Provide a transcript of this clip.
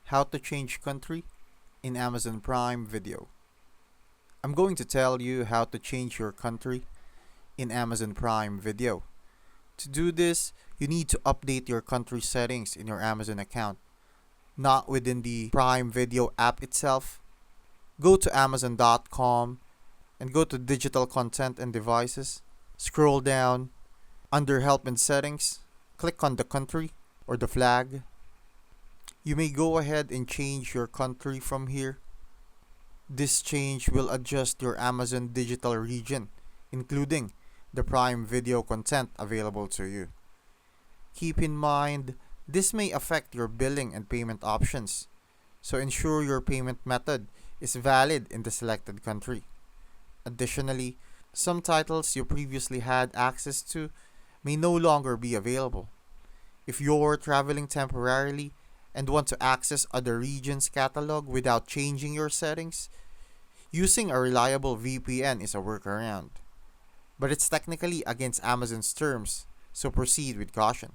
How to change country in Amazon Prime Video. I'm going to tell you how to change your country in Amazon Prime Video. To do this, you need to update your country settings in your Amazon account, not within the Prime Video app itself. Go to Amazon.com and go to Digital Content and Devices. Scroll down under Help and Settings. Click on the country or the flag. You may go ahead and change your country from here. This change will adjust your Amazon digital region, including the Prime Video content available to you. Keep in mind, this may affect your billing and payment options, so ensure your payment method is valid in the selected country. Additionally, some titles you previously had access to may no longer be available. If you're traveling temporarily and want to access other regions' catalog without changing your settings, using a reliable VPN is a workaround. But it's technically against Amazon's terms, so proceed with caution.